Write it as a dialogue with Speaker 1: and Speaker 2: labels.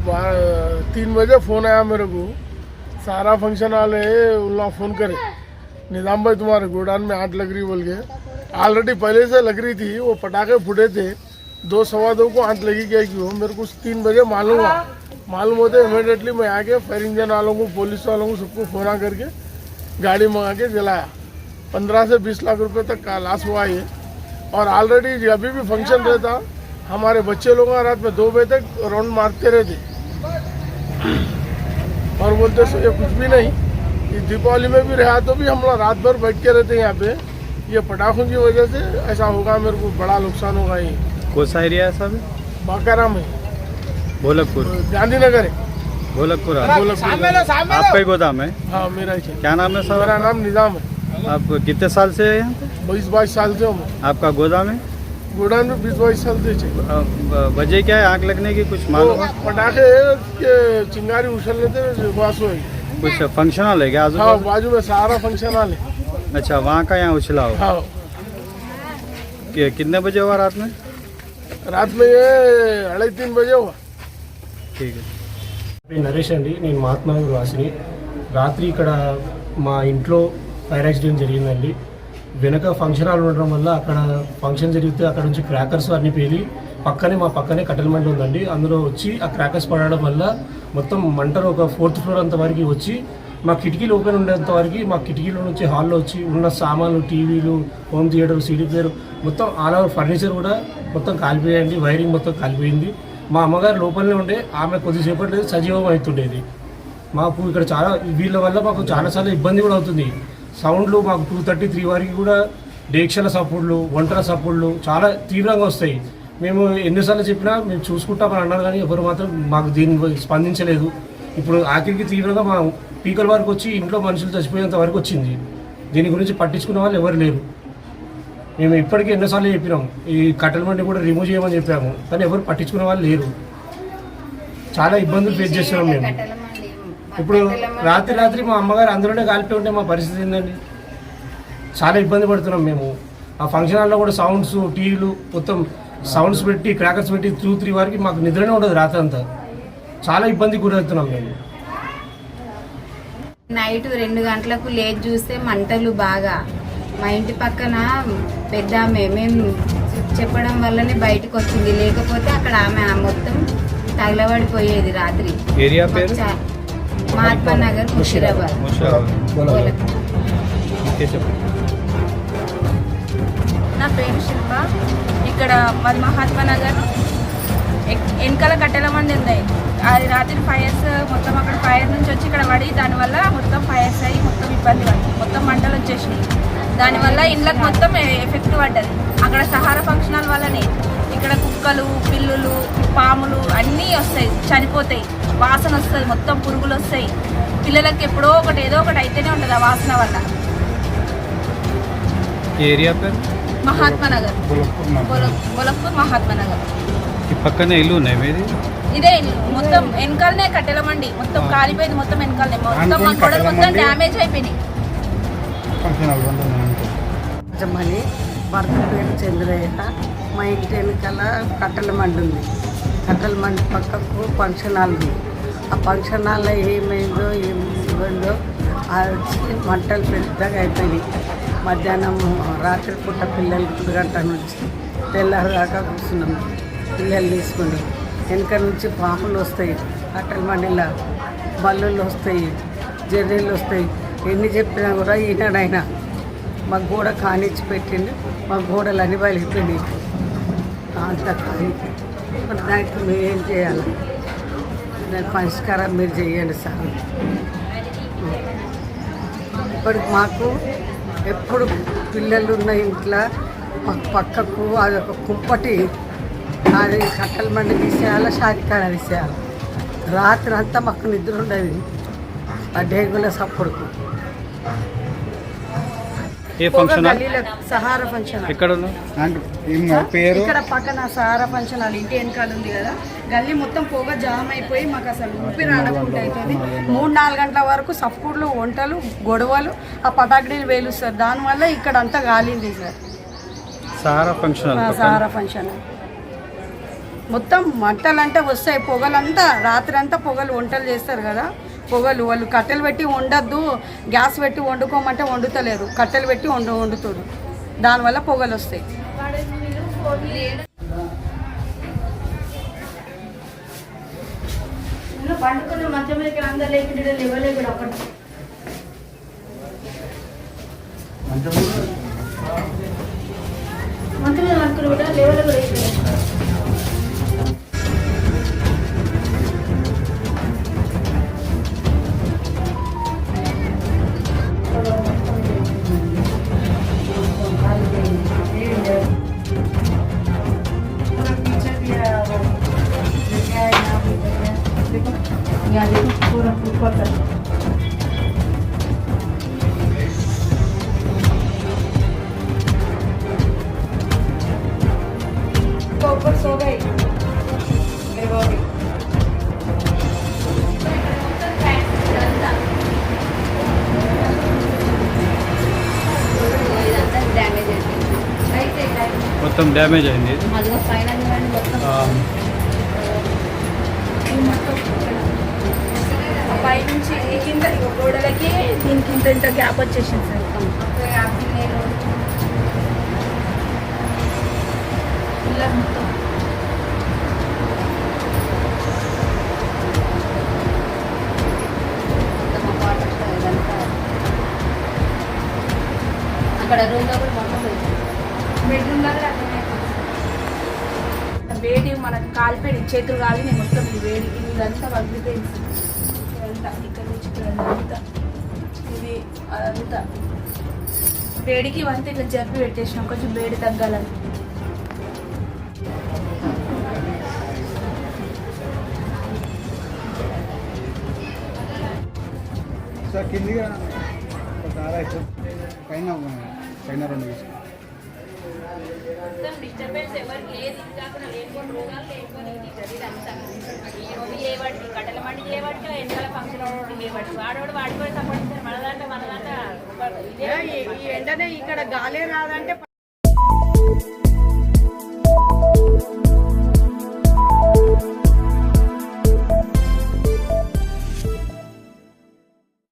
Speaker 1: 3 बजे फ़ोन आया मेरे को, सारा फंक्शन वाले उल्ला फ़ोन करे, निज़ाम भाई तुम्हारे गोडाउन में आग लग रही बोल के। ऑलरेडी पहले से लग रही थी, वो पटाखे फूटे थे, 2 सवा 2 को आग लगी क्या क्यों मेरे को 3 बजे मालूम होते इमीडिएटली मैं आके फायर इंजन वालों को, पुलिस वालों को, सबको फ़ोन करके गाड़ी मंगा के जलाया। 15 से 20 लाख रुपए तक का लॉस हुआ ये। और ऑलरेडी अभी भी फंक्शन रहता, हमारे बच्चे लोग रात में 2 बजे तक राउंड मारते रहते और बोलते ये कुछ भी नहीं, इस दीपावली में भी रहा तो भी हम लोग रात भर बैठ के रहते हैं यहाँ पे। ये पटाखों की वजह से ऐसा होगा, मेरे को बड़ा नुकसान होगा। ये
Speaker 2: कौन सा एरिया है सर?
Speaker 1: बाकाराम है,
Speaker 2: भोलकपुर,
Speaker 1: गांधीनगर है।
Speaker 2: भोलकपुर
Speaker 1: आपका
Speaker 2: ही गोदाम है?
Speaker 1: हाँ मेरा ही है।
Speaker 2: क्या नाम है सर?
Speaker 1: मेरा नाम निज़ाम है।
Speaker 2: आप कितने साल से है यहाँ पे?
Speaker 1: 22 साल से हूँ।
Speaker 2: आपका गोदाम है?
Speaker 1: गोडाउन में 20-22 साल से।
Speaker 2: वजह क्या है आग लगने की, कुछ मालूम है?
Speaker 1: पटाखे के चिंगारी उछल लेते बास हुई।
Speaker 2: कुछ फंक्शन हॉल है क्या?
Speaker 1: हाँ बाजू में सारा फंक्शन हॉल है।
Speaker 2: अच्छा, वहाँ का यहाँ उछला हो?
Speaker 1: हाँ।
Speaker 2: कितने बजे हुआ रात में?
Speaker 1: रात में ये 2:30-3 बजे हुआ।
Speaker 2: ठीक है।
Speaker 3: నరేష్ అండి, నేను మహాత్మానగర్ వాసిని. రాత్రి ఇక్కడ మా ఇంట్లో ఫైర్ యాక్సిడెంట్ జరిగిందండి. వెనక ఫంక్షన్ హాల్ ఉండడం వల్ల అక్కడ ఫంక్షన్ జరిగితే అక్కడ నుంచి క్రాకర్స్ అన్ని పేలి మా పక్కనే కట్టెల మంట ఉందండి. అందులో వచ్చి ఆ క్రాకర్స్ పడడం వల్ల మొత్తం మంటలు ఒక 4th ఫ్లోర్ అంత వరకు వచ్చి మా కిటికీలు ఓపెన్ ఉండేంత వరకు మా కిటికీల నుంచి హాల్లో వచ్చి ఉన్న సామాన్లు, టీవీలు, హోమ్ థియేటర్, సీడీ ప్లేయర్ మొత్తం ఆల్ ఓవర్ ఫర్నిచర్ కూడా మొత్తం కాలిపోయాయండి. వైరింగ్ మొత్తం కాలిపోయింది. మా అమ్మగారు లోపలనే ఉండే, ఆమె కొద్దిసేపటి సజీవం అవుతుండేది. మాకు ఇక్కడ చాలా వీళ్ళ వల్ల మాకు చాలాసార్లు ఇబ్బంది కూడా అవుతుంది. సౌండ్లు మాకు 2:30-3 వరకు కూడా డేక్షల సపోర్ట్లు, వంటల సపోర్ట్లు చాలా తీవ్రంగా వస్తాయి. మేము ఎన్నిసార్లు చెప్పినా మేము చూసుకుంటామని అన్నారు కానీ ఎవరు మాత్రం మాకు దీన్ని స్పందించలేదు. ఇప్పుడు ఆఖరికి తీవ్రంగా మా పీకల వరకు వచ్చి ఇంట్లో మనుషులు చచ్చిపోయేంత వరకు వచ్చింది. దీని గురించి పట్టించుకునే వాళ్ళు ఎవరు లేరు. మేము ఇప్పటికీ ఎన్నోసార్లు చెప్పినాం, ఈ కట్టెల మండి కూడా రిమూవ్ చేయమని చెప్పాము, కానీ ఎవరు పట్టించుకునే వాళ్ళు లేరు. చాలా ఇబ్బందులు ఫేస్ చేస్తున్నాం మేము. ఇప్పుడు రాత్రి మా అమ్మగారు అందులోనే కాలిపోయి ఉంటే మా పరిస్థితి ఏంటండి? చాలా ఇబ్బంది పడుతున్నాం మేము. ఆ ఫంక్షన్ హాల్లో కూడా సౌండ్స్, టీవీలు మొత్తం సౌండ్స్ పెట్టి క్రాకర్స్ పెట్టి 2-3 వరకు మాకు నిద్రనే ఉండదు రాత్రి అంతా. చాలా ఇబ్బంది గురవుతున్నాం మేము.
Speaker 4: నైట్ 2 గంటలకు లేచి చూస్తే మంటలు బాగా. మా ఇంటి పక్కన పెద్ద ఆమె మేము చెప్పడం వల్లనే బయటకు వచ్చింది, లేకపోతే అక్కడ ఆమె మొత్తం తగలబడిపోయేది రాత్రి.
Speaker 2: ఏరియా పేరు?
Speaker 4: మహాత్మా నగర్, ముషీరాబాద్.
Speaker 5: నా పేరు శిల్ప. ఇక్కడ మాది మహాత్మా నగర్ వెనకాల కట్టెల మండి ఉంది. అది రాత్రి ఫైర్స్ మొత్తం అక్కడ ఫైర్ నుంచి వచ్చి ఇక్కడ పడి దానివల్ల మొత్తం ఫైర్స్ అయ్యి మొత్తం ఇబ్బంది పడింది. మొత్తం మంటలు వచ్చేసినాయి. దానివల్ల ఇళ్ళకి మొత్తం ఎఫెక్ట్ పడ్డది. అక్కడ సహారా ఫంక్షన్ హాల్ వల్లనే ఇక్కడ కుక్కలు, పిల్లులు, పాములు అన్నీ వస్తాయి, చనిపోతాయి. వాసన వస్తుంది, మొత్తం పురుగులు వస్తాయి. పిల్లలకి ఎప్పుడో ఒకటి ఏదో ఒకటి అయితేనే ఉంటుంది ఆ వాసన వల్ల.
Speaker 2: ఏరియా పేరు?
Speaker 5: మహాత్మా నగర్, బొలక్పూర్ మహాత్మా నగర్.
Speaker 2: పక్కనే ఇల్లు ఉన్నాయి మీది?
Speaker 5: ఇదే ఇల్లు మొత్తం వెనకాలనే కట్టెల మండి మొత్తం కాలిపోయింది. మొత్తం వెనకాలనే మొత్తం మా గొడవలు మొత్తం డ్యామేజ్ అయిపోయినాయి.
Speaker 6: మని భర్త పేరు చంద్రయ్య. మా ఇంటి వెనకాల కట్టెల మండి ఉంది. కట్టెల మండి పక్కకు ఫంక్షన్ హాల్ ఉంది. ఆ ఫంక్షన్ హాల్లో ఏమైందో ఇవ్వందో వచ్చి మంటలు పెద్దగా అయిపోయినాయి. మధ్యాహ్నం రాత్రి పూట పిల్లలు 2 గంటల నుంచి తెల్లారిదాకా కూర్చున్నాం పిల్లలు తీసుకుని. వెనక నుంచి పాములు వస్తాయి, కట్టెల మండిలా బల్లులు వస్తాయి, జర్నీలు వస్తాయి. ఎన్ని చెప్పినా కూడా ఈనాడైనా మా గోడ కానిచ్చి పెట్టింది. మా గోడలు అన్ని బలిపోయినాయి. అంత దానికి మేము ఏం చేయాలి? దానికి పరిష్కారం మీరు చేయండి సార్. ఇప్పటికి మాకు ఎప్పుడు పిల్లలు ఉన్న ఇంట్లో పక్కకు అది ఒక కుంపటి, అది కట్టెల మండి తీసేయాలి, షాదికాడ తీసేయాలి. రాత్రి అంతా మాకు నిద్ర ఉండదు ఆ డేగుల సప్పుడుకు.
Speaker 2: ఏ function hall?
Speaker 5: Sahara function hall.
Speaker 2: ఎక్కడ పేరు?
Speaker 5: ఇక్కడ పక్కన సహారా ఫంక్షన్ హాల్ ఇంటి వెనకాల ఉంది కదా. గల్లీ మొత్తం పొగ జామ్ అయిపోయి మాకు అసలు ఊపిరి ఆడకుండా అవుతుంది. 3-4 గంటల వరకు సప్పుడులు, వంటలు, గొడవలు, ఆ పటాకుడీలు వేలుస్తారు. దానివల్ల ఇక్కడ అంతా గాలింది sir.
Speaker 2: Sahara function hall.
Speaker 5: Sahara function hall.
Speaker 6: మొత్తం మంటలంటే వస్తాయి, పొగలంతా రాత్రి అంతా పొగలు వంటలు చేస్తారు కదా, పొగలు వాళ్ళు కట్టెలు పెట్టి వండద్దు, గ్యాస్ పెట్టి వండుకోమంటే వండుతలేరు, కట్టెలు పెట్టి వండుతారు, దానివల్ల పొగలు వస్తాయి.
Speaker 5: పండుకున్న మంచం మీద అందరు లేకుండా లేవలేకుండా ఒకటి మంచం మీద అనుకుని కూడా లేవలేకుండా ऊपर सो गए
Speaker 2: మొత్తం డ్యామేజ్ అయింది ఇది.
Speaker 4: అదిగో పైన చూడండి మొత్తం
Speaker 2: ఆ,
Speaker 5: పై నుంచి కింద గోడలకి దీనికి ఇంత గ్యాప్ వచ్చేసింది సార్.
Speaker 4: ఒక 50 వేలు
Speaker 5: ఇలా మొత్తం
Speaker 4: మొత్తం అపార్ట్మెంట్ ఇదంతా అక్కడ రూమ్ లో కూడా మొత్తం పోయింది.
Speaker 5: బెడ్రూమ్ లాగా వేడి మనకు కాలిపోయింది, చేతులు కాలి మొత్తం ఈ వేడి ఇదంతా పగిలిపోయింది. ఇదంతా ఇక్కడ నుంచి ఇక్కడ అంతా ఇది అదంతా వేడికి ఇవంతా ఇట్లా జరిపి పెట్టేసినాం కొంచెం వేడి తగ్గాలని.
Speaker 2: సార్ కిందిగా ఒక ఆరాయి పైన పైన 2 వేసి
Speaker 5: మొత్తం డిస్టర్బెన్స్ ఎవరికి లేదు, ఇది కాకుండా లేకపోతే రోగాలు లేకపోతే చేయబట్టి కట్టెల మండి చేయబట్టి ఎండల ఫంక్షన్ చేయబట్టి వాడోడు వాడిపోయి సంపాదిస్తారు. మనదంటే ఈ ఎండనే ఇక్కడ గాలే రాదంటే